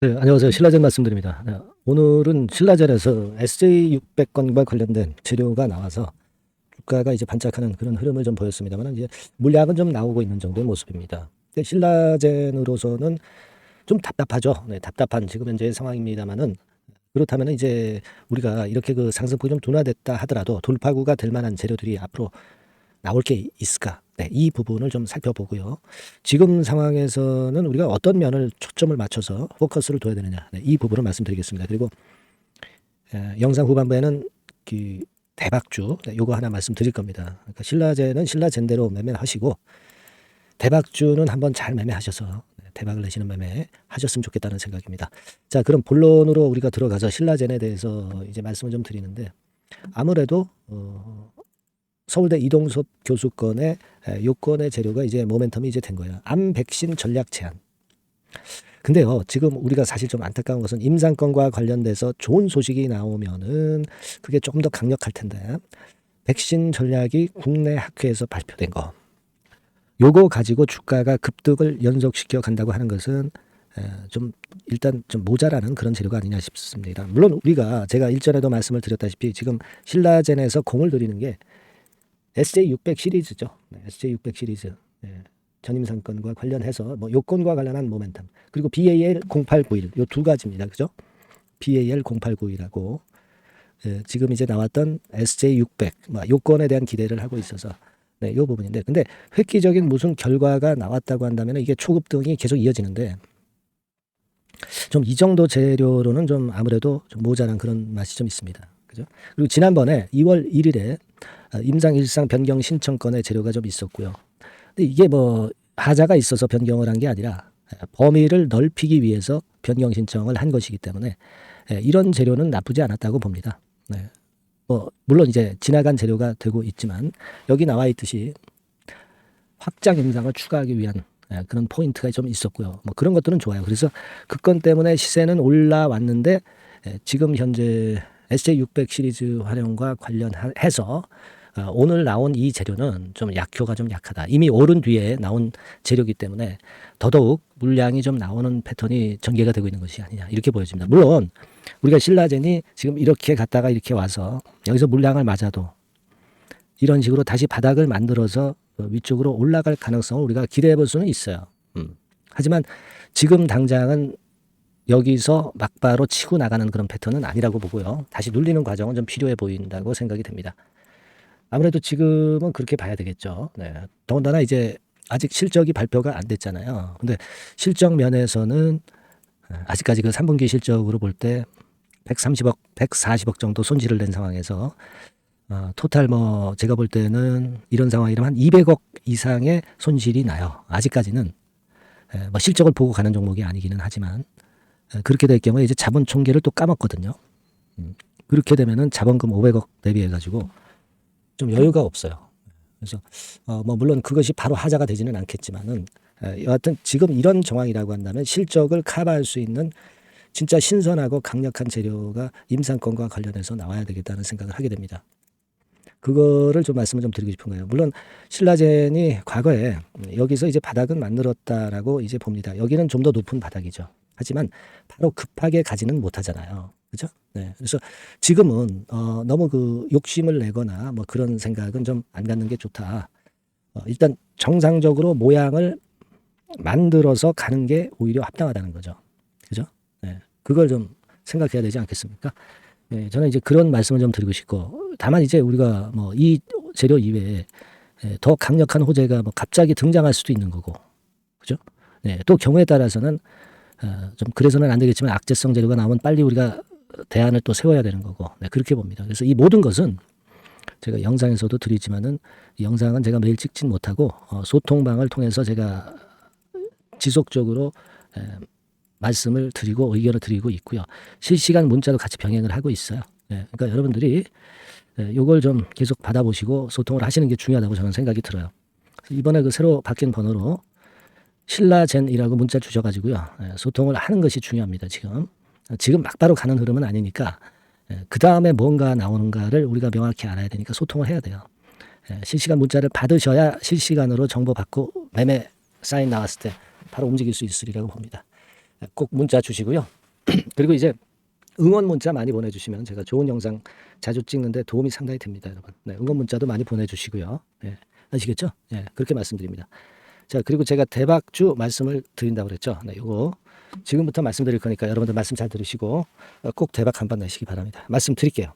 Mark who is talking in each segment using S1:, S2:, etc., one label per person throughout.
S1: 네, 안녕하세요. 신라젠 말씀드립니다. 네, 오늘은 신라젠에서 SJ600건과 관련된 재료가 나와서 주가가 이제 반짝하는 그런 흐름을 좀 보였습니다만 이제 물량은 좀 나오고 있는 정도의 모습입니다. 근데 신라젠으로서는 좀 답답하죠. 네, 답답한 지금 현재의 상황입니다만은 그렇다면 이제 우리가 이렇게 그 상승폭이 좀 둔화됐다 하더라도 돌파구가 될 만한 재료들이 앞으로 나올 게 있을까? 네, 이 부분을 좀 살펴보고요. 지금 상황에서는 우리가 어떤 면을 초점을 맞춰서 포커스를 둬야 되느냐, 네, 이 부분을 말씀드리겠습니다. 그리고 영상 후반부에는 그 대박주, 네, 요거 하나 말씀드릴 겁니다. 그러니까 신라제는 신라젠대로 매매하시고 대박주는 한번 잘 매매하셔서 대박을 내시는 매매 하셨으면 좋겠다는 생각입니다. 자, 그럼 본론으로 우리가 들어가서 신라젠에 대해서 이제 말씀을 좀 드리는데 아무래도 서울대 이동섭 교수 건의 요건의 재료가 이제 모멘텀이 이제 된 거예요. 암 백신 전략 제안. 근데요, 지금 우리가 사실 좀 안타까운 것은 임상권과 관련돼서 좋은 소식이 나오면은 그게 조금 더 강력할 텐데 백신 전략이 국내 학회에서 발표된 거. 요거 가지고 주가가 급등을 연속시켜 간다고 하는 것은 좀 일단 좀 모자라는 그런 재료가 아니냐 싶습니다. 물론 우리가 제가 일전에도 말씀을 드렸다시피 지금 신라젠에서 공을 들이는 게 SJ600 시리즈죠. 네, SJ600 시리즈. 네, 전임상권과 관련해서 뭐 요건과 관련한 모멘텀. 그리고 BAL0891 요 두 가지입니다. 그죠? BAL0891하고 지금 이제 나왔던 SJ600 뭐 요건에 대한 기대를 하고 있어서 네, 요 부분인데 근데 획기적인 무슨 결과가 나왔다고 한다면 이게 초급등이 계속 이어지는데 좀 이 정도 재료로는 좀 아무래도 좀 모자란 그런 맛이 좀 있습니다. 그죠? 그리고 지난번에 2월 1일에 임상 일상 변경 신청권의 재료가 좀 있었고요. 근데 이게 뭐 하자가 있어서 변경을 한 게 아니라 범위를 넓히기 위해서 변경 신청을 한 것이기 때문에 이런 재료는 나쁘지 않았다고 봅니다. 네. 뭐 물론 이제 지나간 재료가 되고 있지만 여기 나와 있듯이 확장 임상을 추가하기 위한 그런 포인트가 좀 있었고요. 뭐 그런 것들은 좋아요. 그래서 그 건 때문에 시세는 올라왔는데 지금 현재 SJ600 시리즈 활용과 관련해서 오늘 나온 이 재료는 좀 약효가 좀 약하다. 이미 오른 뒤에 나온 재료이기 때문에 더더욱 물량이 좀 나오는 패턴이 전개가 되고 있는 것이 아니냐 이렇게 보여집니다. 물론 우리가 신라젠이 지금 이렇게 갔다가 이렇게 와서 여기서 물량을 맞아도 이런 식으로 다시 바닥을 만들어서 위쪽으로 올라갈 가능성을 우리가 기대해 볼 수는 있어요. 하지만 지금 당장은 여기서 막바로 치고 나가는 그런 패턴은 아니라고 보고요. 다시 눌리는 과정은 좀 필요해 보인다고 생각이 됩니다. 아무래도 지금은 그렇게 봐야 되겠죠. 네. 더군다나 이제 아직 실적이 발표가 안 됐잖아요. 근데 실적 면에서는 아직까지 그 3분기 실적으로 볼 때 130억, 140억 정도 손실을 낸 상황에서 토탈 뭐 제가 볼 때는 이런 상황이라면 한 200억 이상의 손실이 나요. 아직까지는 뭐 실적을 보고 가는 종목이 아니기는 하지만 그렇게 될 경우에 이제 자본 총계를 또 까먹거든요. 그렇게 되면은 자본금 500억 대비해 가지고 좀 여유가 없어요. 그래서 뭐 물론 그것이 바로 하자가 되지는 않겠지만은 여하튼 지금 이런 정황이라고 한다면 실적을 커버할 수 있는 진짜 신선하고 강력한 재료가 임상권과 관련해서 나와야 되겠다는 생각을 하게 됩니다. 그거를 좀 말씀을 좀 드리고 싶은 거예요. 물론 신라젠이 과거에 여기서 이제 바닥은 만들었다라고 이제 봅니다. 여기는 좀 더 높은 바닥이죠. 하지만 바로 급하게 가지는 못하잖아요. 그죠? 네. 그래서 지금은 너무 그 욕심을 내거나 뭐 그런 생각은 좀 안 갖는 게 좋다. 일단 정상적으로 모양을 만들어서 가는 게 오히려 합당하다는 거죠. 그죠? 네. 그걸 좀 생각해야 되지 않겠습니까? 네, 저는 이제 그런 말씀을 좀 드리고 싶고, 다만 이제 우리가 뭐 이 재료 이외에 더 강력한 호재가 뭐 갑자기 등장할 수도 있는 거고, 그죠? 네, 또 경우에 따라서는 좀 그래서는 안 되겠지만 악재성 재료가 나오면 빨리 우리가 대안을 또 세워야 되는 거고, 네, 그렇게 봅니다. 그래서 이 모든 것은 제가 영상에서도 드리지만은 이 영상은 제가 매일 찍진 못하고 소통방을 통해서 제가 지속적으로 말씀을 드리고 의견을 드리고 있고요. 실시간 문자도 같이 병행을 하고 있어요. 그러니까 여러분들이 이걸 좀 계속 받아보시고 소통을 하시는 게 중요하다고 저는 생각이 들어요. 이번에 그 새로 바뀐 번호로 신라젠이라고 문자 주셔가지고요. 소통을 하는 것이 중요합니다. 지금 막바로 가는 흐름은 아니니까 그 다음에 뭔가 나오는가를 우리가 명확히 알아야 되니까 소통을 해야 돼요. 실시간 문자를 받으셔야 실시간으로 정보 받고 매매 사인 나왔을 때 바로 움직일 수 있으리라고 봅니다. 꼭 문자 주시고요. 그리고 이제 응원 문자 많이 보내주시면 제가 좋은 영상 자주 찍는데 도움이 상당히 됩니다, 여러분. 네, 응원 문자도 많이 보내주시고요. 네, 아시겠죠? 네, 그렇게 말씀드립니다. 자, 그리고 제가 대박주 말씀을 드린다고 그랬죠. 네, 요거 지금부터 말씀드릴 거니까 여러분들 말씀 잘 들으시고 꼭 대박 한번 내시기 바랍니다. 말씀 드릴게요.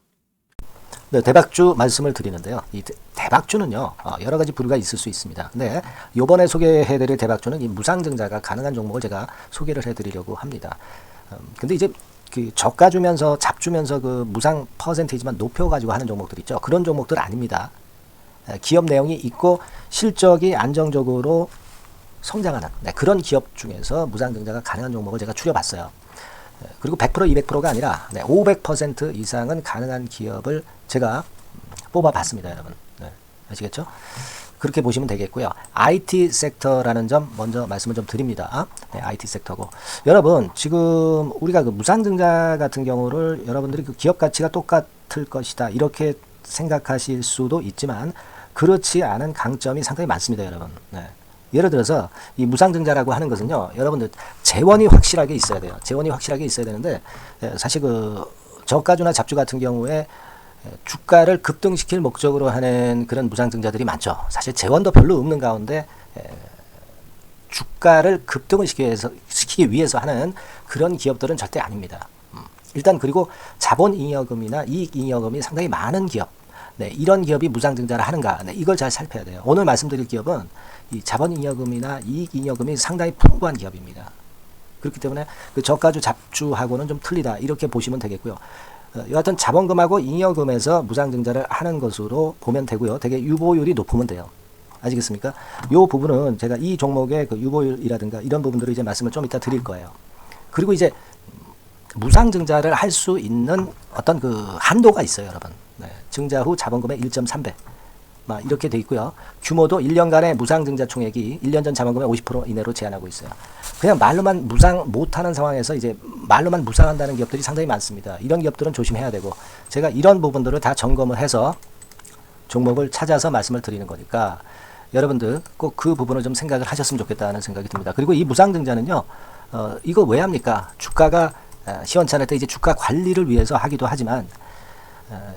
S1: 네, 대박주 말씀을 드리는데요. 이 대박주는요, 여러 가지 부류가 있을 수 있습니다. 근데 요번에 소개해드릴 대박주는 이 무상증자가 가능한 종목을 제가 소개를 해드리려고 합니다. 근데 이제 그 저가 주면서 잡주면서 그 무상 퍼센테이지만 높여가지고 하는 종목들 있죠. 그런 종목들 아닙니다. 기업 내용이 있고 실적이 안정적으로 성장하는 그런 기업 중에서 무상증자가 가능한 종목을 제가 추려봤어요. 그리고 100% 200%가 아니라 500% 이상은 가능한 기업을 제가 뽑아봤습니다, 여러분. 네, 아시겠죠? 그렇게 보시면 되겠고요. IT 섹터라는 점 먼저 말씀을 좀 드립니다. 네, IT 섹터고 여러분 지금 우리가 그 무상증자 같은 경우를 여러분들이 그 기업 가치가 똑같을 것이다 이렇게 생각하실 수도 있지만 그렇지 않은 강점이 상당히 많습니다, 여러분. 네. 예를 들어서 이 무상증자라고 하는 것은요, 여러분들 재원이 확실하게 있어야 돼요. 재원이 확실하게 있어야 되는데 사실 그 저가주나 잡주 같은 경우에 주가를 급등시킬 목적으로 하는 그런 무상증자들이 많죠. 사실 재원도 별로 없는 가운데 주가를 급등을 시키기 위해서 하는 그런 기업들은 절대 아닙니다. 일단 그리고 자본잉여금이나 이익잉여금이 상당히 많은 기업, 네, 이런 기업이 무상증자를 하는가, 네, 이걸 잘 살펴야 돼요. 오늘 말씀드릴 기업은 이 자본잉여금이나 이익잉여금이 상당히 풍부한 기업입니다. 그렇기 때문에 그 저가주 잡주하고는 좀 틀리다 이렇게 보시면 되겠고요. 여하튼 자본금하고 잉여금에서 무상증자를 하는 것으로 보면 되고요. 되게 유보율이 높으면 돼요. 아시겠습니까? 이 부분은 제가 이 종목의 그 유보율이라든가 이런 부분들을 이제 말씀을 좀 이따 드릴 거예요. 그리고 이제 무상증자를 할 수 있는 어떤 그 한도가 있어요, 여러분. 네, 증자 후 자본금의 1.3배. 이렇게 돼 있고요. 규모도 1년간의 무상증자 총액이 1년 전 자본금의 50% 이내로 제한하고 있어요. 그냥 말로만 무상 못하는 상황에서 이제 말로만 무상한다는 기업들이 상당히 많습니다. 이런 기업들은 조심해야 되고 제가 이런 부분들을 다 점검을 해서 종목을 찾아서 말씀을 드리는 거니까 여러분들 꼭 그 부분을 좀 생각을 하셨으면 좋겠다는 생각이 듭니다. 그리고 이 무상증자는요, 이거 왜 합니까? 주가가 시원찮을 때 이제 주가 관리를 위해서 하기도 하지만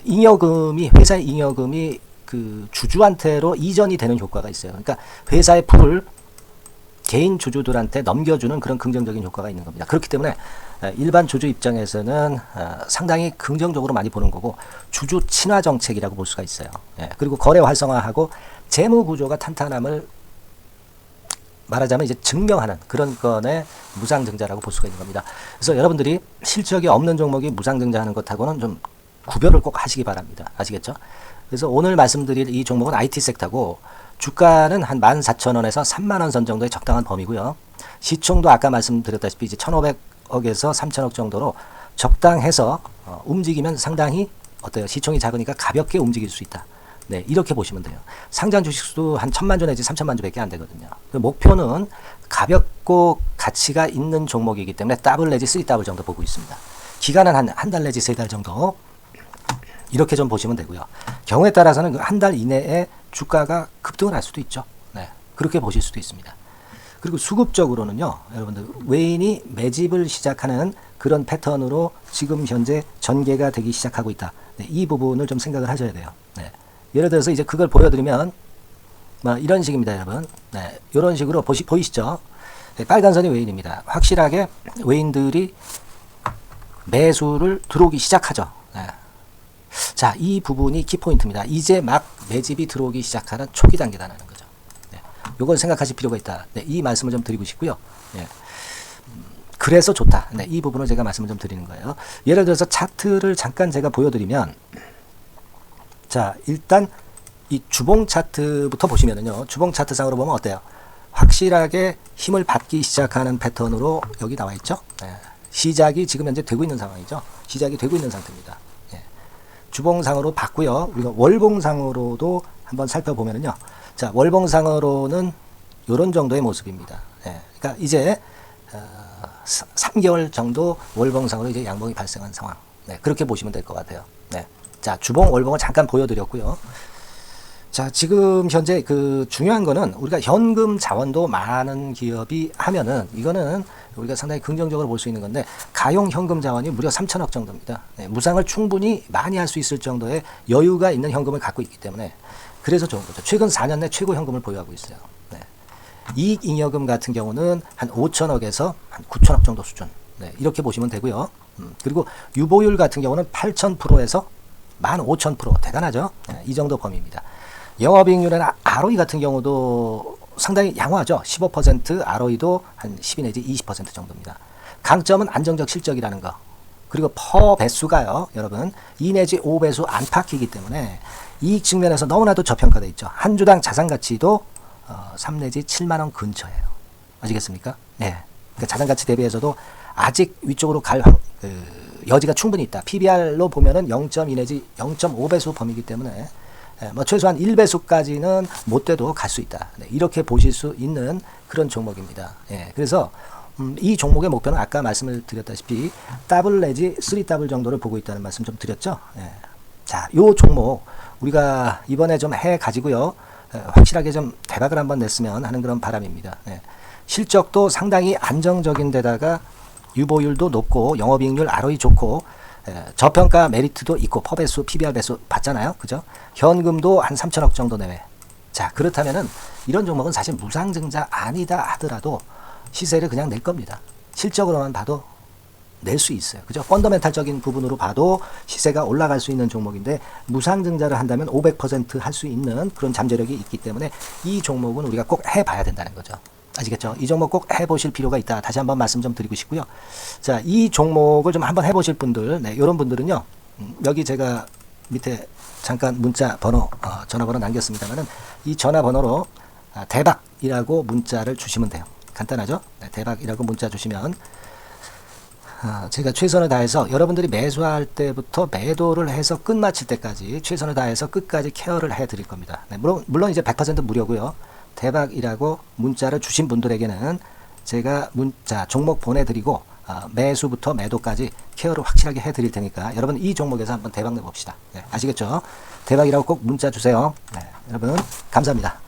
S1: 잉여금이 회사의 잉여금이 그 주주한테로 이전이 되는 효과가 있어요. 그러니까 회사의 풀을 개인 주주들한테 넘겨주는 그런 긍정적인 효과가 있는 겁니다. 그렇기 때문에 일반 주주 입장에서는 상당히 긍정적으로 많이 보는 거고 주주 친화 정책이라고 볼 수가 있어요. 그리고 거래 활성화하고 재무 구조가 탄탄함을 말하자면 이제 증명하는 그런 건의 무상증자라고 볼 수가 있는 겁니다. 그래서 여러분들이 실적이 없는 종목이 무상증자하는 것하고는 좀 구별을 꼭 하시기 바랍니다. 아시겠죠? 그래서 오늘 말씀드릴 이 종목은 IT 섹터고 주가는 한 14,000원에서 30,000원 선 정도의 적당한 범위고요. 시총도 아까 말씀드렸다시피 이제 1,500억에서 3,000억 정도로 적당해서 움직이면 상당히 어때요? 시총이 작으니까 가볍게 움직일 수 있다. 네, 이렇게 보시면 돼요. 상장 주식수도 한 1,000만 주 내지 3,000만 주밖에 안 되거든요. 그 목표는 가볍고 가치가 있는 종목이기 때문에 더블 내지 3더블 정도 보고 있습니다. 기간은 한 달 내지 3달 정도 이렇게 좀 보시면 되고요. 경우에 따라서는 한 달 이내에 주가가 급등을 할 수도 있죠. 네, 그렇게 보실 수도 있습니다. 그리고 수급적으로는요, 여러분들 외인이 매집을 시작하는 그런 패턴으로 지금 현재 전개가 되기 시작하고 있다. 네, 이 부분을 좀 생각을 하셔야 돼요. 네, 예를 들어서 이제 그걸 보여드리면 이런 식입니다, 여러분. 네, 이런 식으로 보이시죠? 네, 빨간 선이 외인입니다. 확실하게 외인들이 매수를 들어오기 시작하죠. 네. 자, 이 부분이 키포인트입니다. 이제 막 매집이 들어오기 시작하는 초기 단계다라는 거죠. 네, 요걸 생각하실 필요가 있다. 네, 이 말씀을 좀 드리고 싶고요. 네, 그래서 좋다. 네, 이 부분을 제가 말씀을 좀 드리는 거예요. 예를 들어서 차트를 잠깐 제가 보여드리면, 자, 일단 이 주봉 차트부터 보시면은요, 주봉 차트상으로 보면 어때요? 확실하게 힘을 받기 시작하는 패턴으로 여기 나와 있죠. 네, 시작이 지금 현재 되고 있는 상황이죠. 시작이 되고 있는 상태입니다. 주봉상으로 봤고요. 우리가 월봉상으로도 한번 살펴보면은요. 자, 월봉상으로는 이런 정도의 모습입니다. 네, 그러니까 이제 3개월 정도 월봉상으로 이제 양봉이 발생한 상황. 네, 그렇게 보시면 될 것 같아요. 네, 자, 주봉, 월봉을 잠깐 보여드렸고요. 자, 지금 현재 그 중요한 거는 우리가 현금 자원도 많은 기업이 하면은 이거는 우리가 상당히 긍정적으로 볼 수 있는 건데, 가용 현금 자원이 무려 3천억 정도입니다. 네, 무상을 충분히 많이 할 수 있을 정도의 여유가 있는 현금을 갖고 있기 때문에 그래서 좋은 거죠. 최근 4년 내 최고 현금을 보유하고 있어요. 네. 이익잉여금 같은 경우는 한 5천억에서 한 9천억 정도 수준. 네, 이렇게 보시면 되고요. 그리고 유보율 같은 경우는 8,000%에서 15,000%. 대단하죠? 네, 이 정도 범위입니다. 영업이익률이나 ROE 같은 경우도 상당히 양호하죠. 15%, ROE도 한 12 내지 20% 정도입니다. 강점은 안정적 실적이라는 거. 그리고 퍼 배수가요, 여러분 2 내지 5배수 안팎이기 때문에 이익 측면에서 너무나도 저평가되어 있죠. 한 주당 자산 가치도 3 내지 7만 원 근처예요. 아시겠습니까? 네. 그러니까 자산 가치 대비해서도 아직 위쪽으로 갈 여지가 충분히 있다. PBR로 보면은 0.2 내지 0.5배수 범위이기 때문에 뭐 최소한 1배수까지는 못 돼도 갈 수 있다. 네, 이렇게 보실 수 있는 그런 종목입니다. 예, 그래서 이 종목의 목표는 아까 말씀을 드렸다시피 더블 내지 3더블 정도를 보고 있다는 말씀 좀 드렸죠. 예. 자, 요 종목 우리가 이번에 좀 해 가지고요. 확실하게 좀 대박을 한번 냈으면 하는 그런 바람입니다. 예. 실적도 상당히 안정적인 데다가 유보율도 높고 영업이익률 ROE 좋고 저평가 메리트도 있고 퍼배수, PBR 배수 봤잖아요. 그죠? 현금도 한 3천억 정도 내외. 자, 그렇다면은 이런 종목은 사실 무상증자 아니다 하더라도 시세를 그냥 낼 겁니다. 실적으로만 봐도 낼 수 있어요. 그죠? 펀더멘탈적인 부분으로 봐도 시세가 올라갈 수 있는 종목인데 무상증자를 한다면 500% 할 수 있는 그런 잠재력이 있기 때문에 이 종목은 우리가 꼭 해봐야 된다는 거죠. 아시겠죠? 이 종목 꼭 해보실 필요가 있다. 다시 한번 말씀 좀 드리고 싶고요. 자, 이 종목을 좀 한번 해보실 분들, 네, 이런 분들은요, 여기 제가 밑에 잠깐 문자 번호, 전화번호 남겼습니다만은 이 전화번호로 대박이라고 문자를 주시면 돼요. 간단하죠? 네, 대박이라고 문자 주시면 제가 최선을 다해서 여러분들이 매수할 때부터 매도를 해서 끝마칠 때까지 최선을 다해서 끝까지 케어를 해드릴 겁니다. 네, 물론 이제 100% 무료고요. 대박이라고 문자를 주신 분들에게는 제가 문자 종목 보내드리고 매수부터 매도까지 케어를 확실하게 해드릴 테니까 여러분 이 종목에서 한번 대박 내봅시다. 네, 아시겠죠? 대박이라고 꼭 문자 주세요. 네, 여러분 감사합니다.